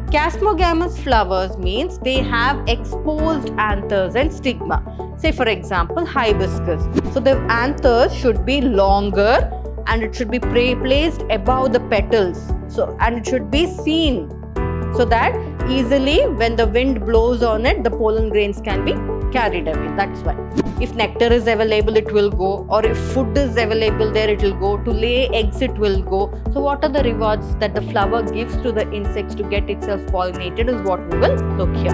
Chasmogamous flowers means they have exposed anthers and stigma. Say for example, hibiscus. So the anthers should be longer and it should be placed above the petals. And it should be seen so that easily when the wind blows on it, the pollen grains can be carried away. That's why. If nectar is available, it will go, or if food is available there, it will go. To lay eggs, it will go. So what are the rewards that the flower gives to the insects to get itself pollinated is what we will look here.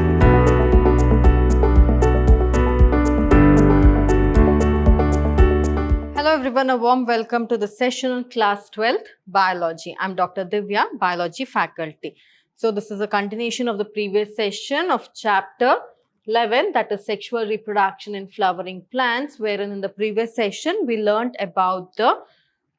Hello everyone, a warm welcome to the session on class 12th biology. I'm Dr. Divya, biology faculty. So this is a continuation of the previous session of chapter 11, that is sexual reproduction in flowering plants, wherein in the previous session we learnt about the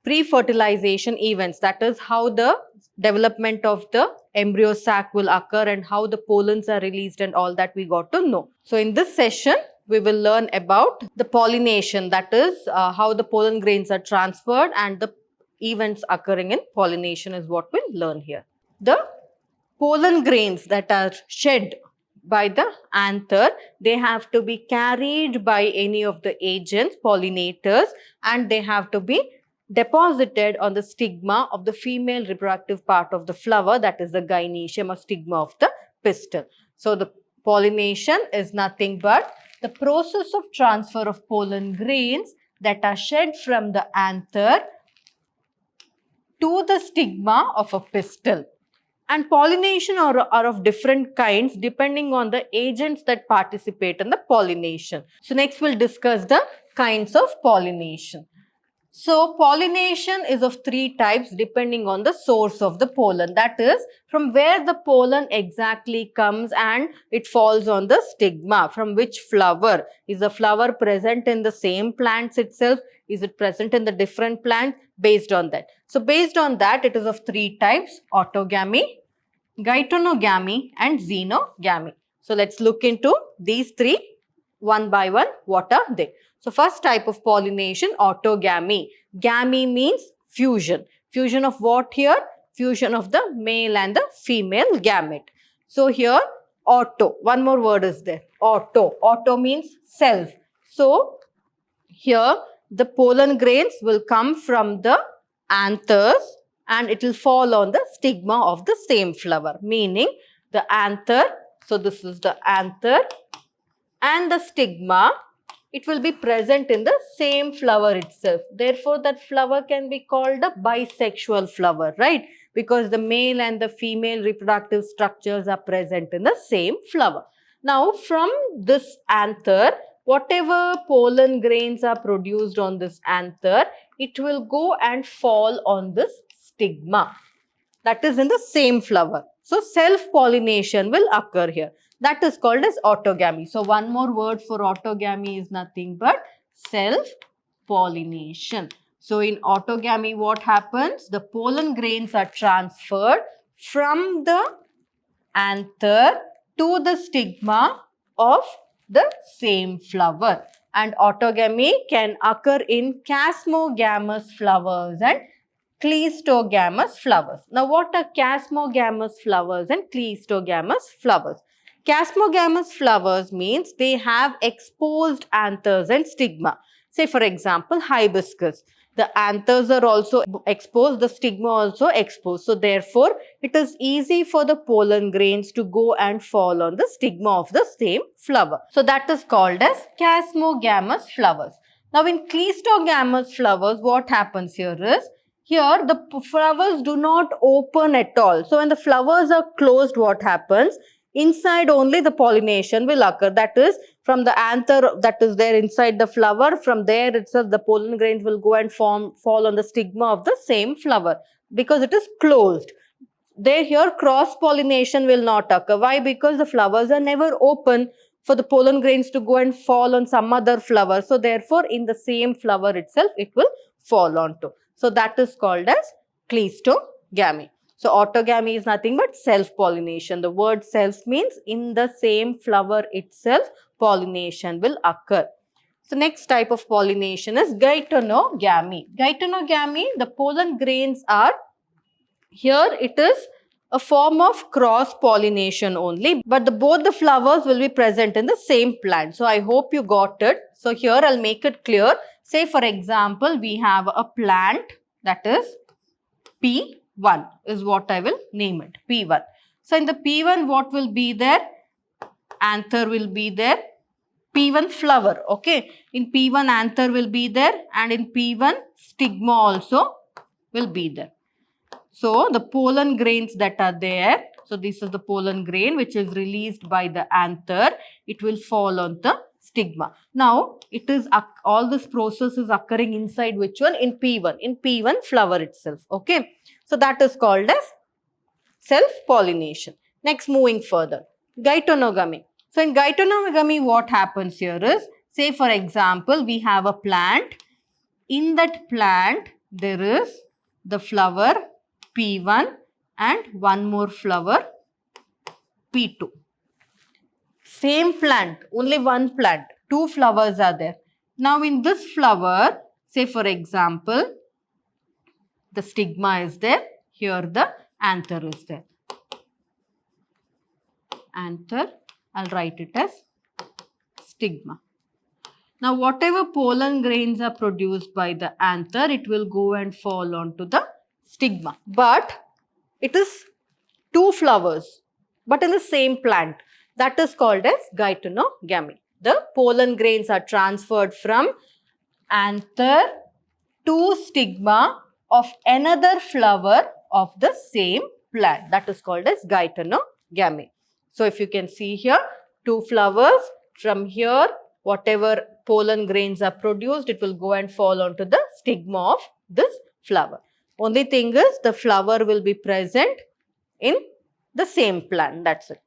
pre-fertilization events, that is how the development of the embryo sac will occur and how the pollens are released and all that we got to know. So in this session we will learn about the pollination, that is how the pollen grains are transferred and the events occurring in pollination is what we'll learn here. The pollen grains that are shed by the anther, they have to be carried by any of the agents, pollinators, and they have to be deposited on the stigma of the female reproductive part of the flower, that is the gynoecium or stigma of the pistil. So the pollination is nothing but the process of transfer of pollen grains that are shed from the anther to the stigma of a pistil. And pollination are of different kinds depending on the agents that participate in the pollination. So next we'll discuss the kinds of pollination. So pollination is of three types depending on the source of the pollen. That is from where the pollen exactly comes and it falls on the stigma. From which flower? Is the flower present in the same plants itself? Is it present in the different plants? Based on that. So based on that, it is of three types: autogamy, geitonogamy and xenogamy. So let's look into these three one by one. What are they? So first type of pollination, autogamy. Gamy means fusion. Fusion of what here? Fusion of the male and the female gamete. So here auto, one more word is there, auto. Auto means self. So here the pollen grains will come from the anthers and it will fall on the stigma of the same flower, meaning the anther. So this is the anther and the stigma, it will be present in the same flower itself. Therefore, that flower can be called a bisexual flower, right? Because the male and the female reproductive structures are present in the same flower. Now, from this anther, whatever pollen grains are produced on this anther, it will go and fall on this stigma. That is in the same flower. So, self-pollination will occur here. That is called as autogamy. So, one more word for autogamy is nothing but self-pollination. So, in autogamy, what happens? The pollen grains are transferred from the anther to the stigma of the same flower. And autogamy can occur in chasmogamous flowers and cleistogamous flowers. Now, what are chasmogamous flowers and cleistogamous flowers? Chasmogamous flowers means they have exposed anthers and stigma. Say for example, hibiscus. The anthers are also exposed, the stigma also exposed. So therefore, it is easy for the pollen grains to go and fall on the stigma of the same flower. So that is called as chasmogamous flowers. Now in cleistogamous flowers, what happens here is, here the flowers do not open at all. So when the flowers are closed, what happens? Inside only the pollination will occur. That is, from the anther that is there inside the flower, from there itself the pollen grains will go and fall on the stigma of the same flower because it is closed. There here cross pollination will not occur. Why? Because the flowers are never open for the pollen grains to go and fall on some other flower. So therefore in the same flower itself it will fall onto. So that is called as cleistogamy. So autogamy is nothing but self-pollination. The word self means in the same flower itself pollination will occur. So next type of pollination is geitonogamy. Geitonogamy, the pollen grains are, here it is a form of cross-pollination only, but both the flowers will be present in the same plant. So I hope you got it. So here I'll make it clear. Say for example, we have a plant that is P1 is what I will name it, P1. So in the P1, what will be there? Anther will be there. P1 flower, okay. In P1, anther will be there, and in P1, stigma also will be there. So the pollen grains that are there, so this is the pollen grain which is released by the anther, it will fall on the stigma. Now, it is all this process is occurring inside which one? In P1, in P1 flower itself, okay. So that is called as self-pollination. Next, moving further, gytonogamy. So in gytonogamy, what happens here is, say for example, we have a plant. In that plant, there is the flower P1 and one more flower P2. Same plant, only one plant, two flowers are there. Now in this flower, say for example, the stigma is there, here the anther is there. Anther, I'll write it as stigma. Now whatever pollen grains are produced by the anther, it will go and fall onto the stigma. But it is two flowers, but in the same plant. That is called as gytonogamy. The pollen grains are transferred from anther to stigma of another flower of the same plant. That is called as gytonogamy. So if you can see here, two flowers, from here whatever pollen grains are produced, it will go and fall onto the stigma of this flower. Only thing is the flower will be present in the same plant. That's it.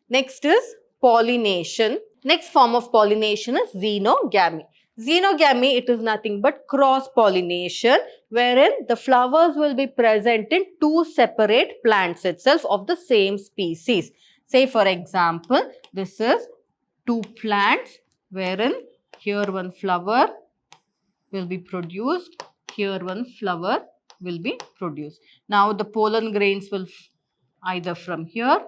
Next is pollination. Next form of pollination is xenogamy. Xenogamy, it is nothing but cross-pollination, wherein the flowers will be present in two separate plants itself of the same species. Say for example, this is two plants wherein here one flower will be produced, here one flower will be produced. Now the pollen grains will either from here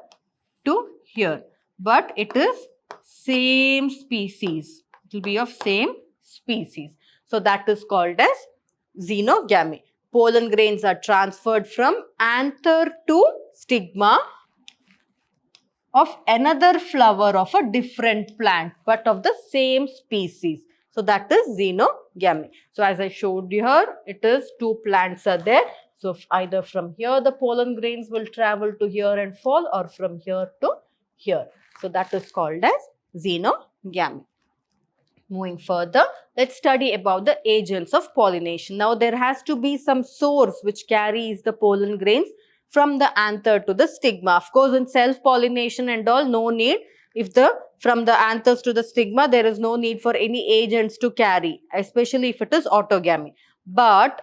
to here, but it is same species. It will be of same species. So that is called as xenogamy. Pollen grains are transferred from anther to stigma of another flower of a different plant, but of the same species. So that is xenogamy. So as I showed you here, it is two plants are there. So either from here the pollen grains will travel to here and fall, or from here to here. So that is called as xenogamy. Moving further, let's study about the agents of pollination. Now there has to be some source which carries the pollen grains from the anther to the stigma. Of course, in self-pollination and all, no need. If from the anthers to the stigma, there is no need for any agents to carry, especially if it is autogamy. But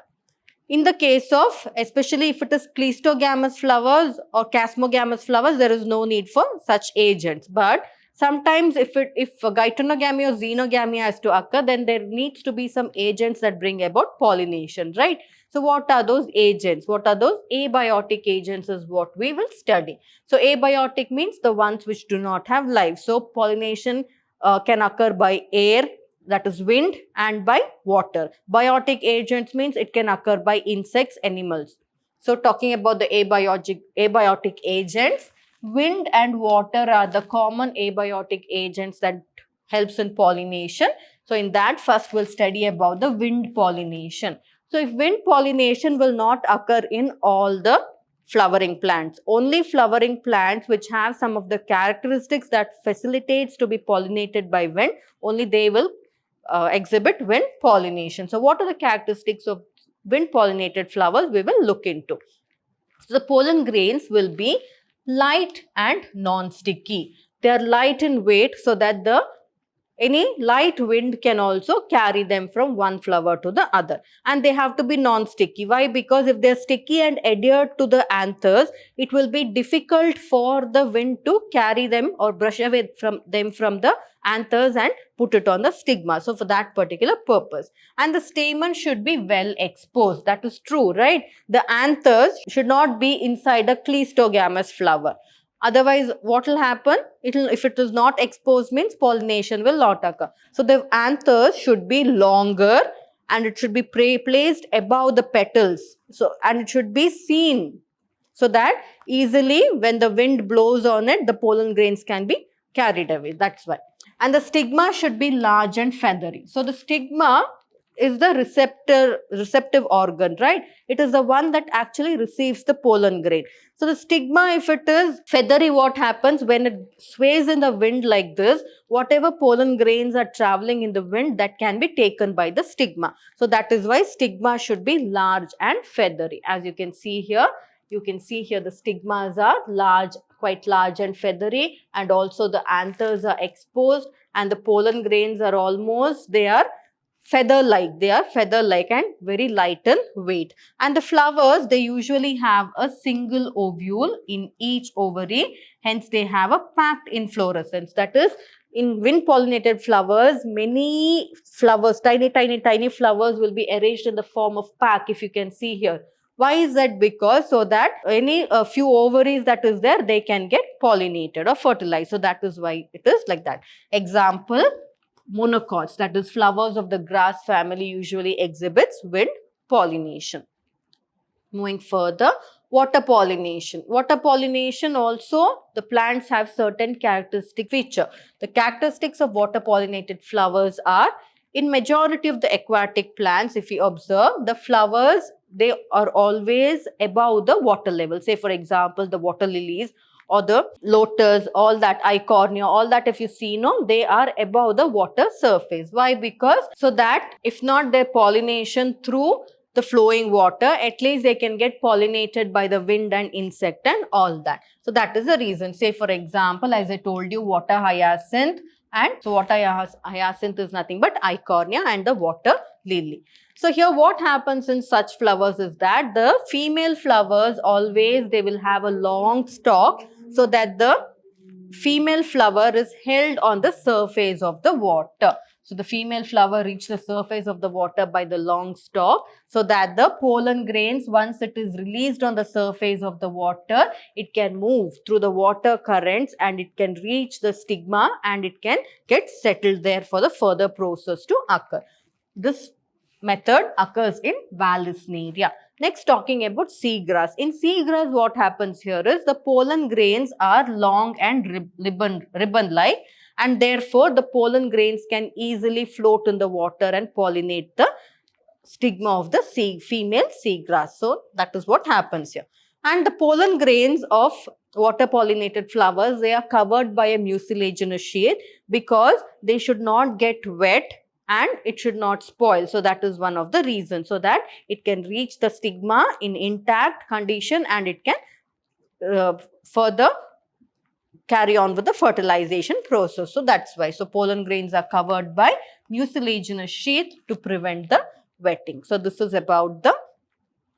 in the case of, especially if it is cleistogamous flowers or chasmogamous flowers, there is no need for such agents. But sometimes if gytonogamy or xenogamy has to occur, then there needs to be some agents that bring about pollination, right? So what are those agents? What are those abiotic agents is what we will study. So abiotic means the ones which do not have life. So pollination can occur by air, that is wind, and by water. Biotic agents means it can occur by insects, animals. So talking about the abiotic agents, wind and water are the common abiotic agents that helps in pollination. So in that, first we'll study about the wind pollination. So if wind pollination will not occur in all the flowering plants, only flowering plants which have some of the characteristics that facilitates to be pollinated by wind, only they will exhibit wind pollination. So what are the characteristics of wind pollinated flowers? We will look into. So the pollen grains will be light and non-sticky. They are light in weight so that the any light wind can also carry them from one flower to the other. And they have to be non-sticky. Why? Because if they're sticky and adhered to the anthers, it will be difficult for the wind to carry them or brush away from the anthers and put it on the stigma. So for that particular purpose. And the stamen should be well exposed. That is true, right? The anthers should not be inside a cleistogamous flower. Otherwise, what will happen? If it is not exposed, means pollination will not occur. So the anthers should be longer and it should be placed above the petals. So, and it should be seen so that easily when the wind blows on it, the pollen grains can be carried away. That's why. And the stigma should be large and feathery. So the stigma is the receptive organ, right? It is the one that actually receives the pollen grain. So the stigma, if it is feathery, what happens when it sways in the wind like this, whatever pollen grains are traveling in the wind, that can be taken by the stigma. So that is why stigma should be large and feathery. As you can see here, the stigmas are large, quite large and feathery, and also the anthers are exposed, and the pollen grains are almost, they are feather-like and very light in weight. And the flowers, they usually have a single ovule in each ovary, hence they have a packed inflorescence. That is, in wind pollinated flowers, many flowers, tiny flowers will be arranged in the form of pack, if you can see here. Why is that? Because so that any few ovaries that is there, they can get pollinated or fertilized. So that is why it is like that. Example, monocots, that is flowers of the grass family, usually exhibits wind pollination. Moving further, water pollination. Water pollination also, the plants have certain characteristic feature. The characteristics of water pollinated flowers are, in majority of the aquatic plants, if you observe, the flowers, they are always above the water level. Say for example, the water lilies or the lotus, all that, Eichhornia, all that, if you see, no, they are above the water surface. Why? Because so that if not their pollination through the flowing water, at least they can get pollinated by the wind and insect and all that. So that is the reason. Say for example, as I told you, water hyacinth, and so water hyacinth is nothing but Eichhornia and the water lily. So here what happens in such flowers is that the female flowers always, they will have a long stalk, so that the female flower is held on the surface of the water. So the female flower reaches the surface of the water by the long stalk, so that the pollen grains, once it is released on the surface of the water, it can move through the water currents and it can reach the stigma and it can get settled there for the further process to occur. This method occurs in Vallisneria. Next, talking about seagrass. In seagrass, what happens here is the pollen grains are long and ribbon-like, and therefore the pollen grains can easily float in the water and pollinate the stigma of the female seagrass. So that is what happens here. And the pollen grains of water pollinated flowers, they are covered by a mucilaginous sheath because they should not get wet and it should not spoil. So that is one of the reasons, so that it can reach the stigma in intact condition and it can further carry on with the fertilization process. So that's why. So pollen grains are covered by mucilaginous sheath to prevent the wetting. So this is about the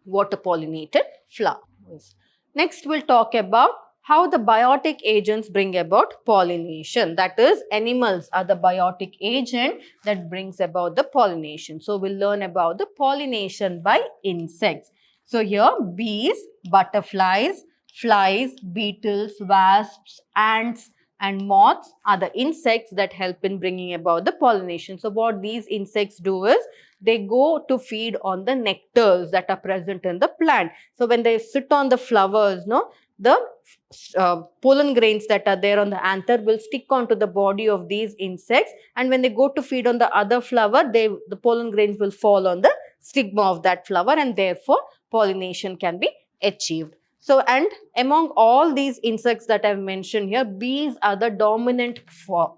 water pollinated flowers. Next, we'll talk about how the biotic agents bring about pollination. That is, animals are the biotic agent that brings about the pollination. So we'll learn about the pollination by insects. So here, bees, butterflies, flies, beetles, wasps, ants and moths are the insects that help in bringing about the pollination. So what these insects do is, they go to feed on the nectars that are present in the plant. So when they sit on the flowers, no, the pollen grains that are there on the anther will stick onto the body of these insects, and when they go to feed on the other flower, the pollen grains will fall on the stigma of that flower, and therefore pollination can be achieved. So, and among all these insects that I've mentioned here, bees are the dominant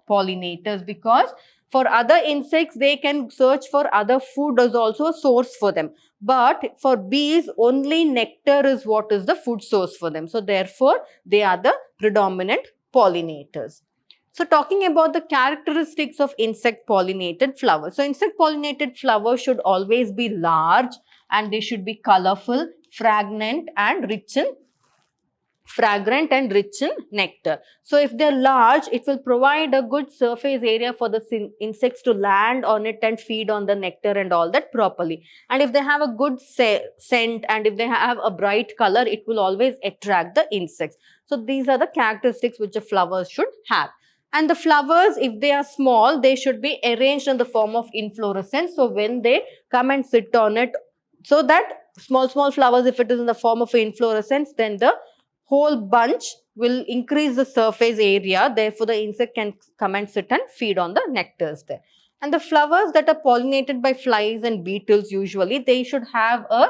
pollinators, because for other insects, they can search for other food as also a source for them. But for bees, only nectar is what is the food source for them. So therefore, they are the predominant pollinators. So talking about the characteristics of insect pollinated flowers. So insect pollinated flowers should always be large and they should be colorful, fragrant and rich in nectar. So if they're large, it will provide a good surface area for the insects to land on it and feed on the nectar and all that properly. And if they have a good scent and if they have a bright color, it will always attract the insects. So these are the characteristics which the flowers should have. And the flowers, if they are small, they should be arranged in the form of inflorescence. So when they come and sit on it, so that small flowers, if it is in the form of inflorescence, then the whole bunch will increase the surface area. Therefore, the insect can come and sit and feed on the nectars there. And the flowers that are pollinated by flies and beetles, usually they should have a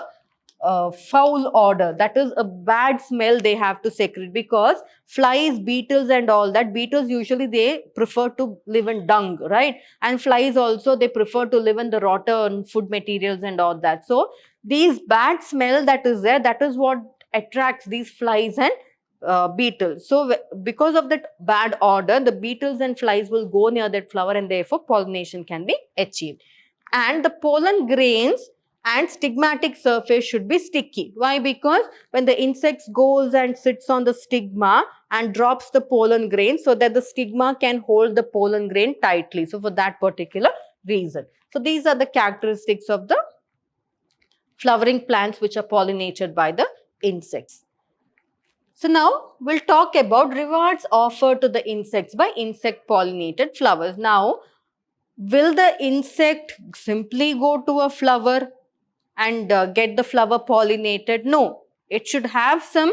foul odor. That is a bad smell they have to secrete, because flies, beetles and all that, beetles usually they prefer to live in dung, right? And flies also, they prefer to live in the rotten food materials and all that. So these bad smell that is there, that is what attracts these flies and beetles. So because of that bad odor, the beetles and flies will go near that flower and therefore pollination can be achieved. And the pollen grains and stigmatic surface should be sticky. Why? Because when the insect goes and sits on the stigma and drops the pollen grain, so that the stigma can hold the pollen grain tightly. So for that particular reason. So these are the characteristics of the flowering plants which are pollinated by the insects. So now we'll talk about rewards offered to the insects by insect pollinated flowers. Now, will the insect simply go to a flower and get the flower pollinated? No, it should have some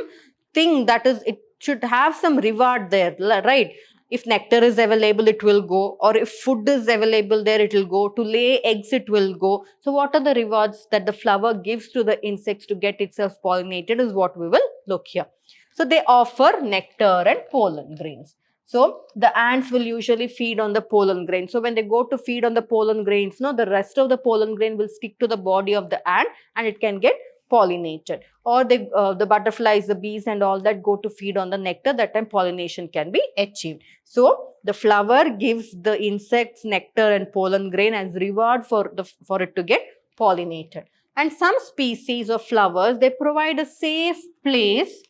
thing, that is, it should have some reward there, right? If nectar is available, it will go, or if food is available there, it will go. To lay eggs, it will go. So what are the rewards that the flower gives to the insects to get itself pollinated is what we will look here. So they offer nectar and pollen grains. So the ants will usually feed on the pollen grain. So when they go to feed on the pollen grains, no, the rest of the pollen grain will stick to the body of the ant and it can get pollinated. Or the butterflies, the bees and all that go to feed on the nectar, that time pollination can be achieved. So the flower gives the insects nectar and pollen grain as reward for it to get pollinated. And some species of flowers, they provide a safe place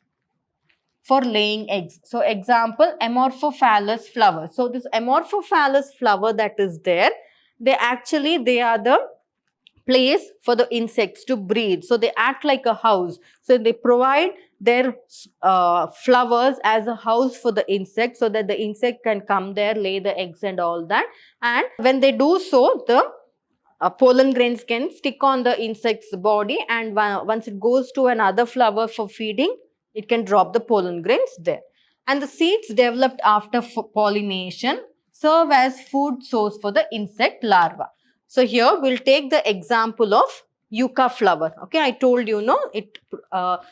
for laying eggs. So example, Amorphophallus flower. So this Amorphophallus flower that is there, they are the place for the insects to breed. So they act like a house. So they provide their flowers as a house for the insect, so that the insect can come there, lay the eggs and all that. And when they do so, the pollen grains can stick on the insect's body, and once it goes to another flower for feeding, it can drop the pollen grains there. And the seeds developed after pollination serve as food source for the insect larva. So here we'll take the example of yucca flower. Okay, I told you, no,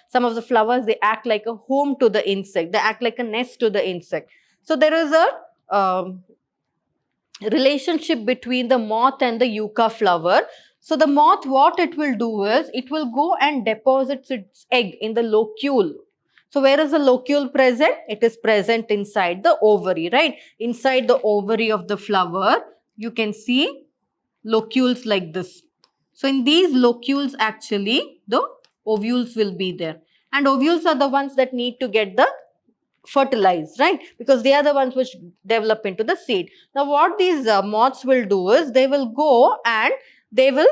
some of the flowers, they act like a home to the insect. They act like a nest to the insect. So there is a relationship between the moth and the yucca flower. So the moth, what it will do is, it will go and deposit its egg in the locule. So where is the locule present? It is present inside the ovary, right? Inside the ovary of the flower, you can see locules like this. So in these locules, actually, the ovules will be there. And ovules are the ones that need to get the fertilized, right? Because they are the ones which develop into the seed. Now what these moths will do is, they will go and they will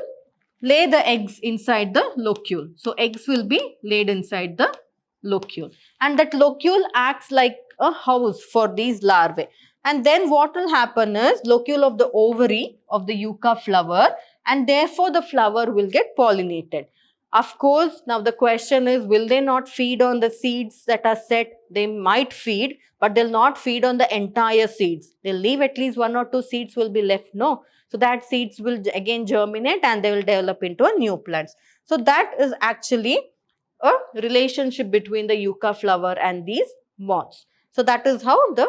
lay the eggs inside the locule. So eggs will be laid inside the locule, and that locule acts like a house for these larvae. And then what will happen is, locule of the ovary of the yucca flower, and therefore the flower will get pollinated. Of course, now the question is, will they not feed on the seeds that are set? They might feed, but they'll not feed on the entire seeds. They'll leave at least 1 or 2 seeds will be left. No. So that seeds will again germinate and they will develop into a new plants. So that is actually a relationship between the yucca flower and these moths. So that is how the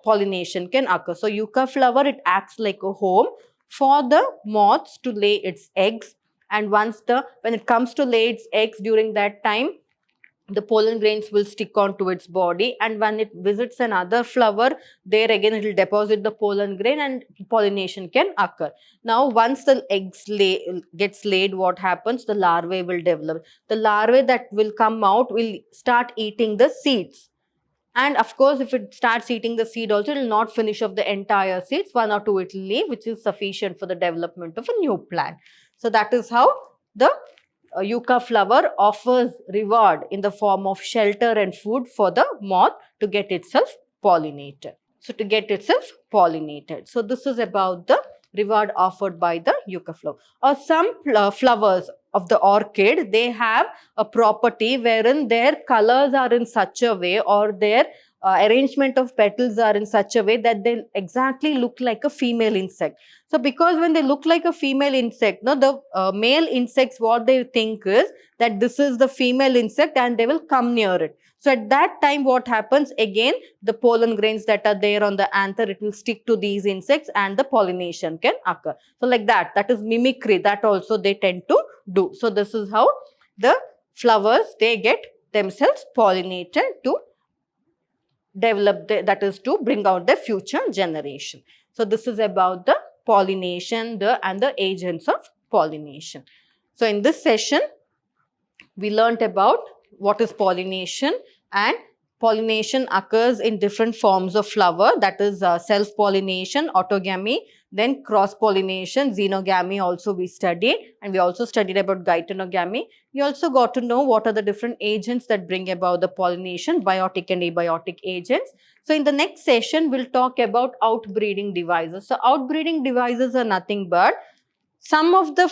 pollination can occur. So yucca flower, it acts like a home for the moths to lay its eggs. And when it comes to lay its eggs, during that time, the pollen grains will stick onto its body, and when it visits another flower, there again it will deposit the pollen grain and pollination can occur. Now once the gets laid, what happens? The larvae will develop. The larvae that will come out will start eating the seeds. And of course, if it starts eating the seed also, it will not finish off the entire seeds. One or two it will leave, which is sufficient for the development of a new plant. So that is how the yucca flower offers reward in the form of shelter and food for the moth to get itself pollinated. So this is about the reward offered by the yucca flower. Or some flowers of the orchid, they have a property wherein their colors are in such a way, or their arrangement of petals are in such a way that they exactly look like a female insect. So because when they look like a female insect, no, the male insects, what they think is that this is the female insect and they will come near it. So at that time, what happens? Again, the pollen grains that are there on the anther, it will stick to these insects and the pollination can occur. So like that is mimicry, that also they tend to do. So this is how the flowers, they get themselves pollinated to develop, that is to bring out the future generation. So this is about the pollination and the agents of pollination. So in this session, we learnt about what is pollination, and pollination occurs in different forms of flower, that is self-pollination, autogamy, then cross-pollination, xenogamy also we studied, and we also studied about geitonogamy. We also got to know what are the different agents that bring about the pollination, biotic and abiotic agents. So in the next session, we'll talk about outbreeding devices. So outbreeding devices are nothing but some of the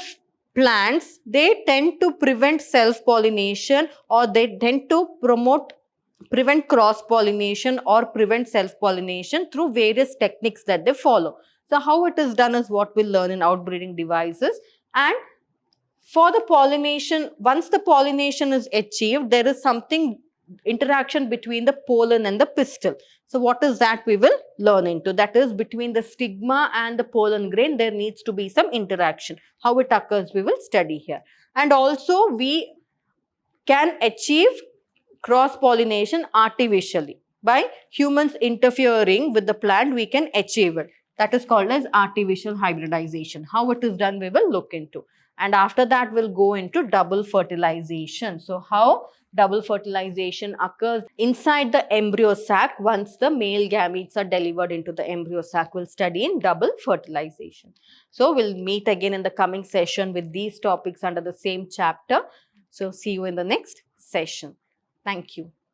plants, they tend to prevent self-pollination, or they tend to prevent cross-pollination or prevent self-pollination through various techniques that they follow. So how it is done is what we'll learn in outbreeding devices. And for the pollination, once the pollination is achieved, there is something interaction between the pollen and the pistil. So what is that we will learn into? That is between the stigma and the pollen grain, there needs to be some interaction. How it occurs, we will study here. And also we can achieve cross-pollination artificially. By humans interfering with the plant, we can achieve it. That is called as artificial hybridization. How it is done, we will look into. And after that, we'll go into double fertilization. So how double fertilization occurs inside the embryo sac once the male gametes are delivered into the embryo sac. We'll study in double fertilization. So we'll meet again in the coming session with these topics under the same chapter. So see you in the next session. Thank you.